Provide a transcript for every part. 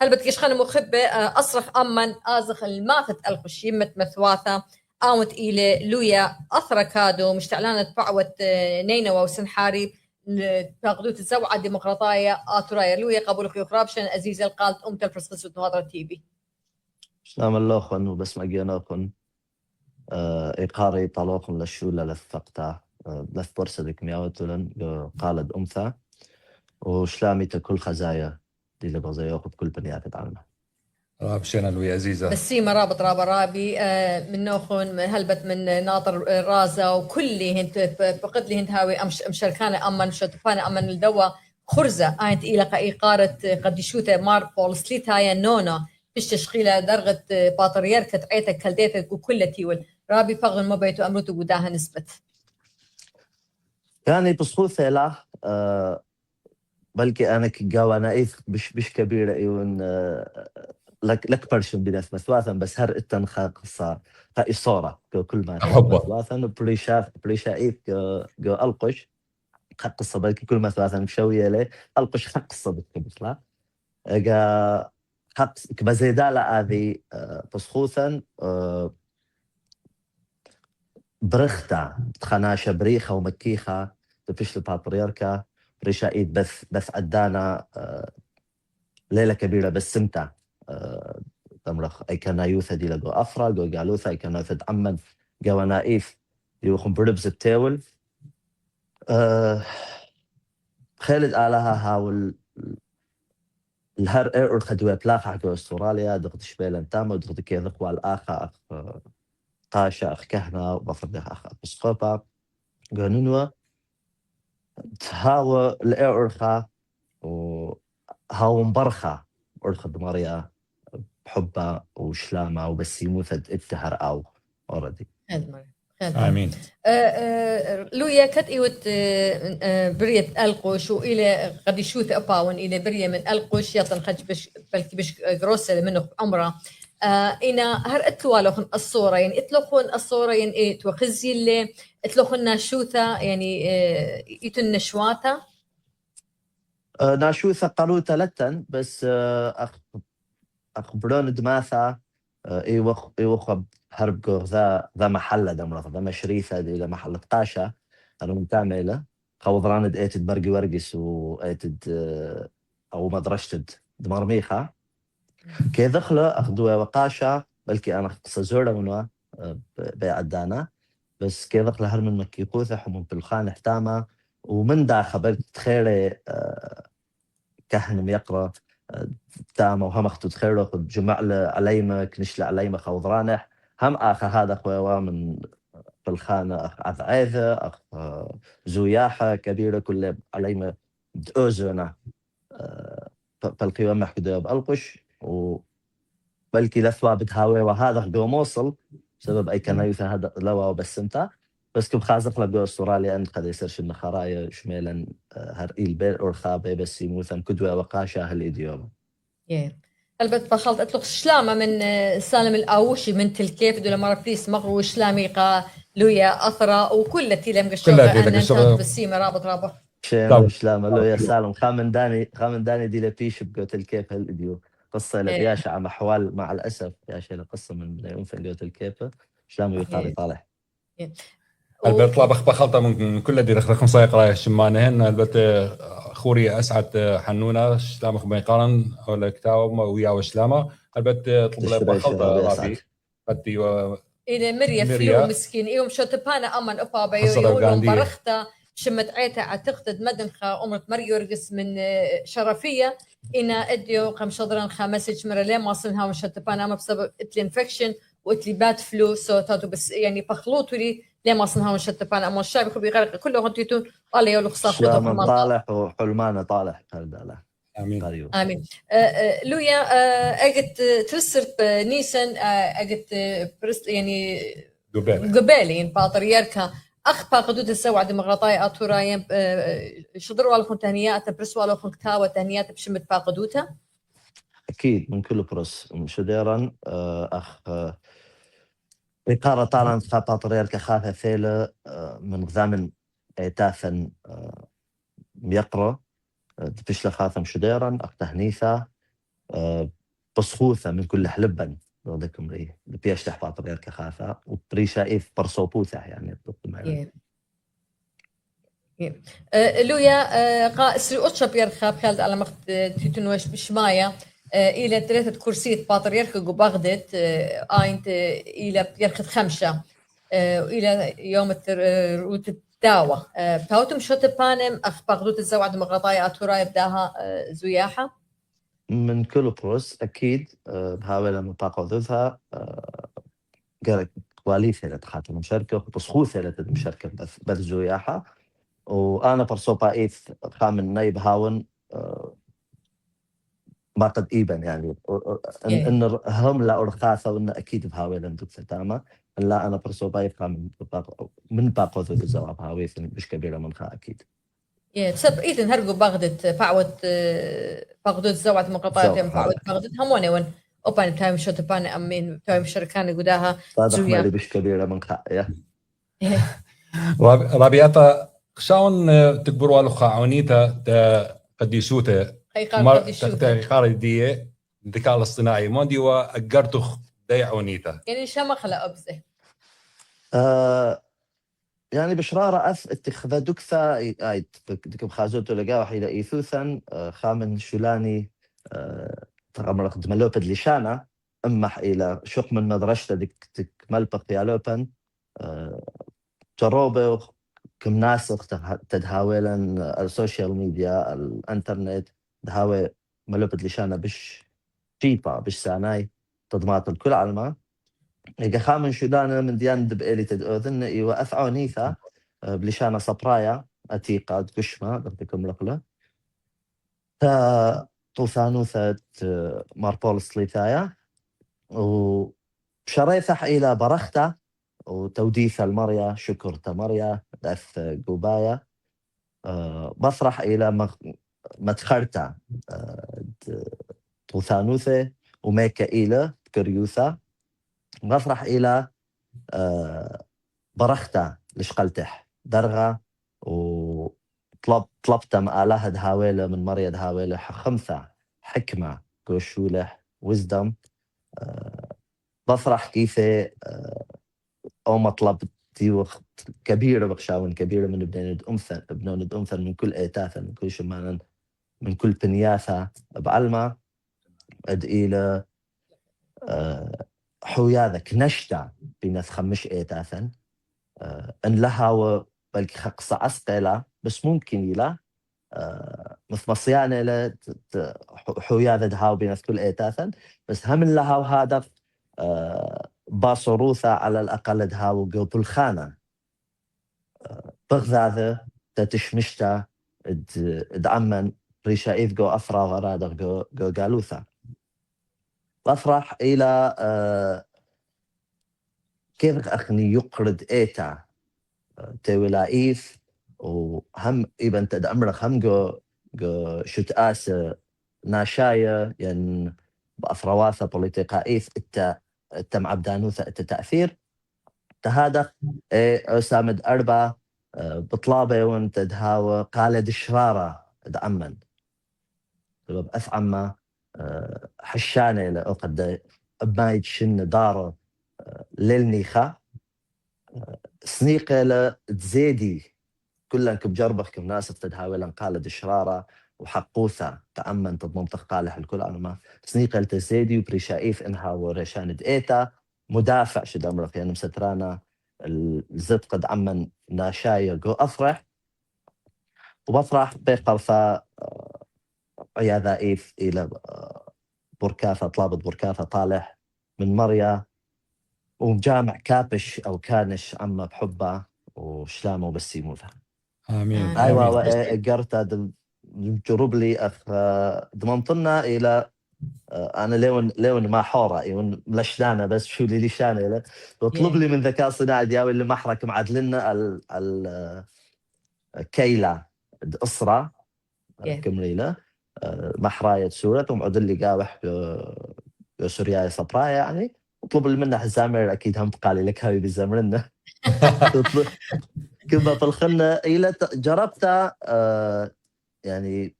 هل بتكش خانم مخبة أصرخ أمن آزخ الماتت الخش يمت مثواثة آمت إلى لويا أثر كادو مشتعلانة بعوة نينوى وسنحاري تاخذوت الزوعة ديمقراطية آتورايا لويا قبول خيو خرابشن أزيز القالت أمت الفرسخس وتهضر تيبي سلام اللوخن وبس ما جيناخن إقاري طلوخن للشولة للثقطة لث برسة ديك مياوتولن قالد أمثى وشلامي كل خزايا دي اللي بغزيوخ بكل بنيات عنها رابشنا لوي عزيزة بسيمة رابط رابي من نوخن هلبت من ناطر رازا وكل هنت فقد لي هنت هاوي مشاركانة أمن شتفانة أمن الدوا خرزة آيت إلى إقارة قديشوتة ماربول سليتا يا نونا فيش تشغيلة درغة باطريركة عيتك كلديتك وكل تيول رابي فغن مبيتو أمرتو قداها نسبت يعني بصخوثة لا بلكي أنا كجاوانا إيث بش كبيرة إيون لك برشن بناس مثواثا بس هر إتن قصة إصارة كل ما مثواثا بريشا إيث جو ألقش خ قصة بلكي كل مثواثا مشوية لي ألقش خ قصة بتكبسلا إجا خ كبزيدالة هذه بصخوثا برختا تخناشة بريخة ومكيخة تفش البابريركا بريشا إيد بث عدانا ليلة كبيرة بس سمتع تمرخ أي كان يوثا دي لقو أفرا قو قالوثا أي كان يوثا عمن قوانا إيف يوخن بربز التاول خالد آلها هاول الهر إير خدوة بلاخ حقو أستراليا دغت شبيلن تامو دغت كيذق والآخا أخ قاشا أخ كهنا وبفرد أخ أبسقوبا قانونوا هاو الإيرخا وهاو مبرخة أرخى دماريا بحبة وشلامة وبس يموثد اتهر أو أوردي آمين لويا كت إيوت برية ألقوش وإلى قد يشوث أباون إلى برية من ألقوش يطن خج بش بلكي بش جروسة منه عمره إنا هر اتوالوخن الصورة يعني اتلوخن الصورة يعني إيه توخزي اللي اتلوخن ناشوثة يعني يتن نشواتا ناشوثة قالوتا لتن بس أخبرون دماثا إيوخ هربقو ذا محلة دمرث ذا مشريثة دي لمحلة قاشة أنا متعملة خوضران ايتد برقي ورقس وايتد أو مدرشتد دمرميخة كي دخلة أخدوها وقاشة بلكي أنا قصة زورة منوا بيعدانا بس كي دخلة هر من مكي قوثة حمون بالخان احتامة ومن دا خبرت تخيري كهن يقرأ تامة وهم أخدو تخيرو جمع عليما كنش عليما خوضرانح هم آخر هذا خواه من بالخانة أخ عذعيذة أخ زوياحة كبيرة كل عليما دؤزونا بالقيوم محكدو بألقش وبلكي لثوا بتهاوي وهذا قو موصل بسبب أي كان يوثا هذا لوا بس انت بس كم خازق لقو استراليا أن قد يسرش النخرايا شميلا هرئيل بير أرخابي بس يموثا كدوة وقاشا هالإيديوم البت بخلط اطلق شلامه من سالم الاوشي من تلكيف دولا مره بليس مغرو شلامي قا لويا اثرا وكل تيلم قشوغه ان انت بسيمه رابط شلامه لويا سالم خامن داني دي لبيش بقو تلكيف هالإيديو قصة لبياشة عم أحوال مع الأسف يا شيء قصة من يوم في قو تلكيف شلامه يقاري طالح البت طلع بخلطة من كل دي رخم صايق رايح شمانهن البت خوري أسعد حنونة شلامة خبيقارن ولا كتاب ويا وشلامة البت طلب بخلطة رابي بدي إلى مريا فلو مسكين إيوم شو تبانا أمن أفا بيقولون برختا شمت عيتا عتقتد مدنخة أمرت مريورجس من شرفية إنا أديو قم شضران خامسج مرة ليه ما صنها وشو تبانا أما بسبب إتلي انفكشن وإتلي بات فلو سو تاتو بس يعني بخلوتوا لي ليه ما صنها وشو تبانا أما الشعب يخبي غرق كلهم تيتون قال يولو خصاف شلامة طالح وحلمانة طالح هالدالة آمين آمين لويا أجت ترسر نيسان أجت برست يعني قبالي باطريركا أخبا قدود السوع ديمقراطية أطورايا شضروا على خن تهنيات برسوا على خن كتاوة تهنيات بشمت باقدوتها أكيد من كل برس شديرا أخ إقارة طالعا باطريركا خاثة ثيلة من غزامن تاثن يقرأ تفشل خاثم شديرا أخ تهنيثة بصخوثة من كل حلبا ضدكم ريه بيشتح باطرير كخافة وبريشا إيف برصوبوثة يعني لويا قا سري أتشا بيرخاب خالد على مخت تيتنوش بشمايا إلى 3 كرسية باطريرك بغداد آينت إلى بيرخد 5 وإلى يوم الروت الداوة بتاوتم شو تبانم أخ بغدود الزوعد مغطايا أتوراي بداها زياحة من كل بروس أكيد بهاولا من باقودوثها قالك واليثة لتخاطر مشاركة بصخوثة لتمشاركة بث زياحة وأنا برصوبا إيث خامن نايب هاون ما قد إيبن يعني إن هم لا أرخاثة وإن أكيد بهاولا ندوثة تاما لا أنا برصوبا إيث خامن من باقودوث الزواب هاويث مش كبيرة منها أكيد تسب إذن هرجو بغداد فعوت بغداد زوعت مقاطعتهم فعوت بغداد هموني ون أوبان تايم شو تباني أمين تايم شركاني قداها صادق مالي بش كبيرة من خاية رابياتا شاون تكبروا له خاونيتا قديسوته قاري دي الذكاء الاصطناعي موندي وأجرتخ ديعونيتا يعني شو ما خلق أبزه يعني بشرارة اتخذ دكثة ايت دكم خازوتو لقاو حيلا ايثوثا خامن شولاني تغمر دملوبد لشانا امح الى شق من مدرشته دك ملبق يالوبن جروبه كم ناسخ تدهاولا السوشيال ميديا الانترنت دهاوي ملوبد لشانا بش جيبا بش ساناي تضمات الكل علما إذا خامن شدانا من ديان دبئلي تدؤذن إيوا أفعونيثا بلشانا صبرايا أتيقا قشمة بردكم لقلة تا طوثانوثة ماربول سليثايا وشريثح إلى برختا وتوديث المريا شكر تمريا داث قوبايا بصرح إلى متخرتا طوثانوثة وميكا إلى كريوثا بصرح إلى برختا لشقلتح درغة وطلبت مآلها دهاويلة من مريا دهاويلة خمسة حكمة قوشولح وزدم بصرح كيفي أو مطلب ديوخ كبيرة بخشاون كبيرة من ابنون أمثل من كل إيتاثا من كل شمانا من كل بنياثا بعلمة أدئيلة حوياذا كنشتا بيناث خمش إيتاثا أن لها بلكي خقصة أسقيلة بس ممكن إلى مثل مصيانة إلى حوياذا دهاو بيناث كل إيتاثا بس هم لها وهذا باصروثة على الأقل دهاو قوب الخانة بغذاذا تتشمشتا دعمن ريشا إذ جو أفرا غرادة جو قالوثا بفرح إلى كيف أخني يقرد إيتا تولائيف وهم إبن تدأمرخ هم جو شتآس ناشاية ين بأفرواثة بوليتيقائيف التمعبدانوثة التأثير تهادخ أسامد أربع بطلابة وانت دهاوة قالد شرارة دعمن سبب أثعم حشانة لأقد أبمايد شن دارة للنيخة سنيقة لتزيدي كلن كبجربخ كم ناس تدهاولا قالد شرارة وحقوثة تأمن تضمنطق قالح الكل أنما سنيقة لتزيدي وبريشائيف إنها ورشاند إيتا مدافع شد أمرك يعني مسترانا الزد قد عمن ناشاية جو أفرح وبفرح بقرفة عياذا إيف إلى بركاثة طلابة بركاثة طالح من مريا ومجامع كابش أو كانش عما بحبه وشلامه بسيموثا آمين أيوة قرتا جرب لي أخ ضمنطنا إلى أنا لون ما حورة يون لشدانة بس شو لي لشانة إلى بطلب لي من ذكاء صناعي دياوي اللي محرك معدلنا الكيلة أسرة كمريلة محراية سورة ومعدل لي قاوح بسوريا صبرايا يعني اطلب لي منه الزامر أكيد هم قالي لك هاي بالزامرنا كما بالخلنا إلى جربتها يعني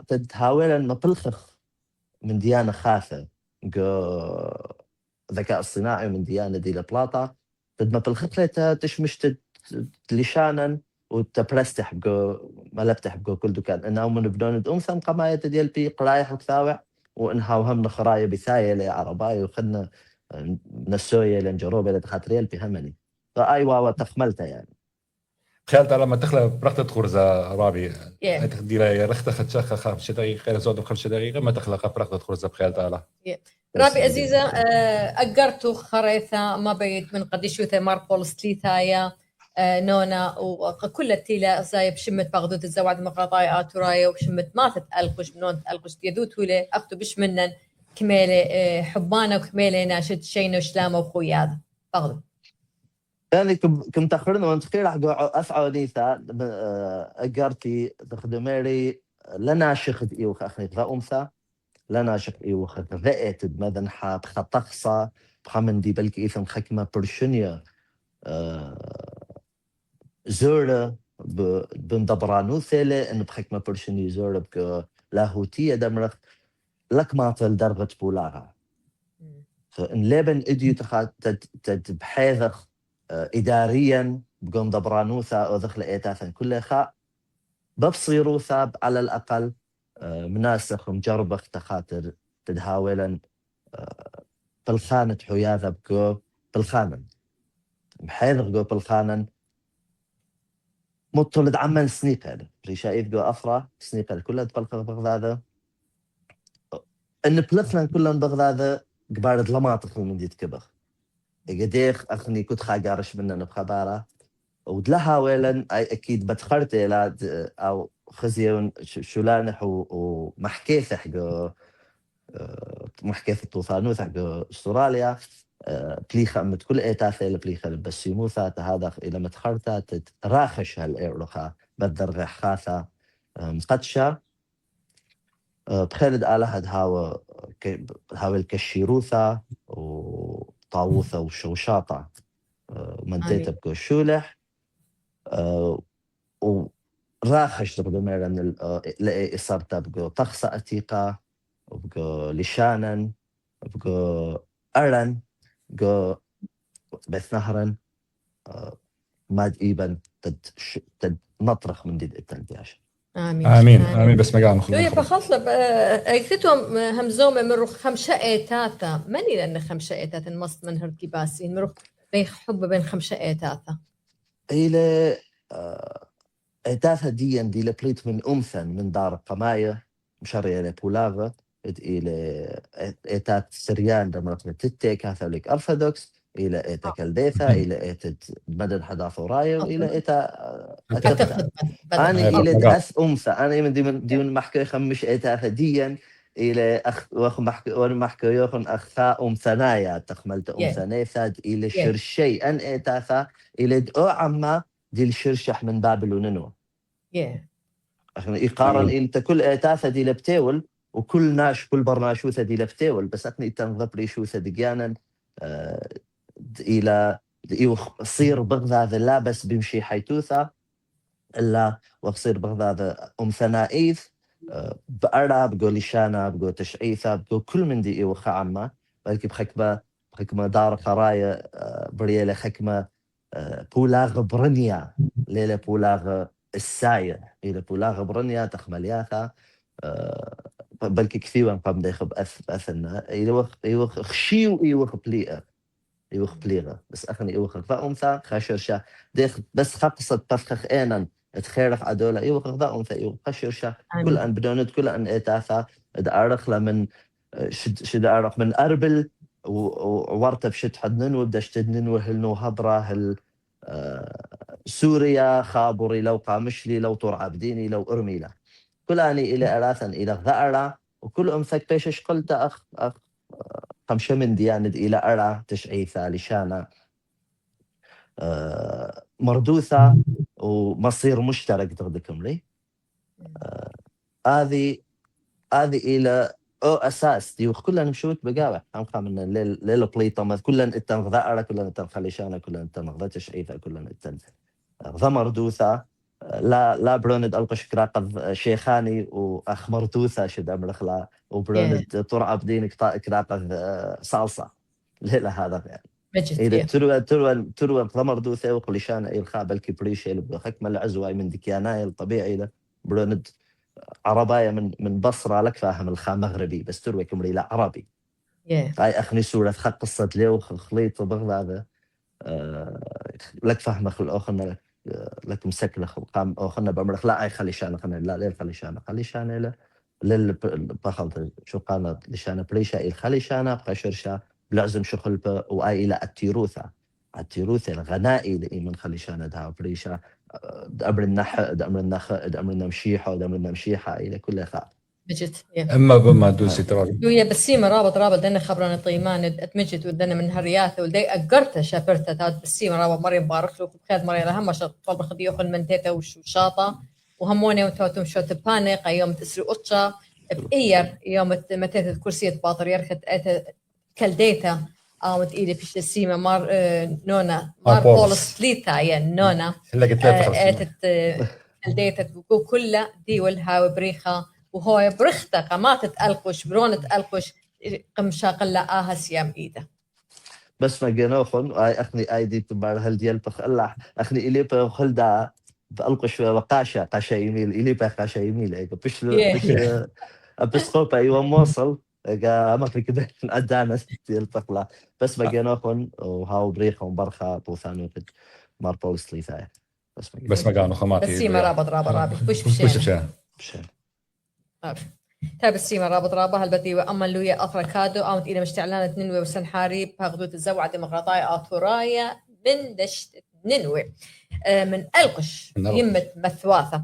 تتهاول أن مبلخخ من ديانة خاثة ذكاء الصناعي من ديانة دي لبلاطة تدمى بالخطلة تشمش لشانا وتبرستح ملبتح كل دكان إنه من بدون أمثم قماية ديال بي قرايح وتثاوع وإنها وهمنا خرايا بثاية لعرباي وخدنا من السوية لنجروبة لتخاطريال بهمني فأيوة وتخملتها يعني تخيلت لما تخلى برختة خرزة رابي تخدي لها رختة خدشة خمس دقيقة غير زود بخمس دقيقة ما تخلق برختة خرزة بخيلت على رابي عزيزة أجرتو خريثة ما بيت من قديش يوثي ماربول ستليثايا نونا وكل التيلة زي بشمت بغدود الزواج مقاطعي آتورايا وبشمت ما تتألقش بنون تألقش يدوت ولا أخذوا بش منن كمالة حبانا وكمالة ناشد شينا وشلامة وخويا بغدود يعني كم تخرنا وانتقيل راح أسعى نيثا أجرتي تخدميري لنا شخد إيوخ أخني ذا أمثى لنا شخد إيوخ ذات مدن حاب خطخصة بخمن دي بلك إيثم حكمة برشنيا زورة بندبرانو ثالة إن بحكمة برشنيا زورة بك لاهوتية دمرخ لك ما تلدرغة بولاها فإن لابن إديو تبحيثخ إدارياً بقوم دبرانوثا أو دخل إيتاثاً كل خاء ببصيروثا على الأقل مناسخ ومجربخ تخاطر تدهاولاً بالخانة حياذا بقو بالخانة بحيث بقو بالخانة مطلد عمان سنيقر ريشايف بقو أفرا سنيقر كلها تبلغ بغداد إن بلفنا كلها بغداد قبارد لماطخ من دي تكبخ قديخ أخني كنت خاقارش مننا بخبارة ودلها ويلن أكيد بتخرت إلى أو خزيون شلانح ومحكيثح محكيث الطوفانوث حق أستراليا بليخة أمت كل إيتاثة لبليخة بسيموثة هذا إلى متخرتها تراخش هالإيرلخة بدر خاثة مقدشة بخالد آلها هاو الكشيروثة وطاووثة وشوشاطة منتيتا بقو شولح وراخش دبدوميرا من لقي إصابتا بقو طخصة أتيقة وبقو لشانا وبقو أرن بقو بث نهرا ماد إيبن تد نطرخ من ديد التنبياش آمين بس مقام شوية بخلص أيكتهم همزومة من خمسة إيتاتا مني لأن خمسة إيتاتا المصد من هركباسين مروح بين حب بين خمسة إيتاتا إلى إيتاتا دي لبليت من أمثن من دار قماية مشارية لبولاغة إلى إيتات سريان دمرت من تتي كاثوليك أرثوذكس إلى إيتا كالديثا إلى إيتا مدن حداثة راية وإلى إيتا أتفتا أنا إلى أث أمثى أنا من محكي خمش إيتا ديا إلى محكي يخن أخثاء أمثنايا تخملت أمثنايا ثاد إلى شرشي أن إيتا إلى دعو عما دي الشرشح من بابل وننوى أخنا إقارن إنت كل إيتا دي لبتاول وكل ناش كل برناشوثة دي لفتاول بس أثني تنضب لي شوثة دقيانا إلى يصير بغداد لا بس بمشي حيتوثة إلا وصير بغداد ثنائيث بأرى بقول لشانا بقول تشعيثة بقول كل من دي وخا عما بلكي بحكمة دار خرايا بريالة حكمة بولاغ برنيا ليلة بولاغ الساية إلى بولاغ برنيا تخملياثا بلكي كثيرا قام داخل أثنا يوخ خشيو يوخ بليغة بس أخني يوخ فأمثا خاشرشا داخل بس خقصت بفخخ آنا تخيرخ عدولة يوخ فأمثا يوخ خاشرشا كل أن بدونت كل أن إتاثا دعرخ لمن شد أعرف من أربل وورت بشد حدنن وبداش تدنن وهلنو هضرة هل سوريا خابري لو قامشلي لو طور عبديني لو أرميلا كل أني إلى أراثا إلى ذأرة وكل أمثك بيشش قلت أخ خمسة من دياند إلى أرى تشعيثة لشانة مردوثة ومصير مشترك تغدكم لي هذه إلى أو أساس دي وكلنا نمشوت بقاوة هم خامن ليلة بليطة كلنا إتن ذأرة كلنا إتن خليشانة كلنا إتن غدا تشعيثة كلنا إتن ذا مردوثة لا بروند ألقى شكراقة شيخاني وأخ مردوثة شد أمرخ لا وبرند طرعة بدينك كراقة صلصة ليلة هذا يعني مجد إذا تروى ثمر دوثة وقليشان إلى خابل كبريش إلى بخك مل عزواي من دكياناي الطبيعي إلى برند عرباية من بصرة لك فاهم الخام مغربي بس تروى كمري لا عربي هاي أخني سورة خط قصة ليه خليط بغض لك فاهم خل لك مسكلة قام أخنا بمرخ لا أي خليشان خنا لا ليه خليشان إلى للبخل شو قانا لشان بريشة إلى خليشانة بقشرشة بلعزم شغل وآي إلى التيروثة الغنائي اللي من خليشانة ده بريشة دأمر النمشيحة إلى كل خاء مجد اما بما دوسي ترى ويا بسيمة رابط دنا خبرنا طيمان اتمجد ودنا من هرياثة ودي أقرته شافرته تاد بسيمة رابط مريم بارك له بخير مريم لهم مش طلب خديه يأخذ من تيتا وشاطة وهموني وتوتم شو تبانق يوم تسري قطشة بإير يوم متيت الكرسية باطر يركت كالديتا قامت إيدي في السيمة مار نونا مار بولس ليتا يعني نونا كالديتا كلها دي والها وبريخة وهو برخته قامات تألقش برون تألقش قمشا قلا سيام إيده بس ما جنوخن أخني أيدي تبار هالديال بخلع أخني إلي بخلدا بألقش وقاشة قاشة يميل إلي بقاشة يميل إيه بس خوب أيوة موصل إيه أما في كده أدانا ديال بخلا بس ما جنوخن وهاو بريخة وبرخة طوثان وقت مار بولس ليثاي بس ما كانوا خماتي بس ما رابط بش تاب السيما رابط هالبدي وأما اللوية أفركادو أو إلى مشتعلانة ننوي وسنحاري بهغدوت الزوعة ديمقراطية أطورايا من دشت ننوي من ألقش يمة مثواثة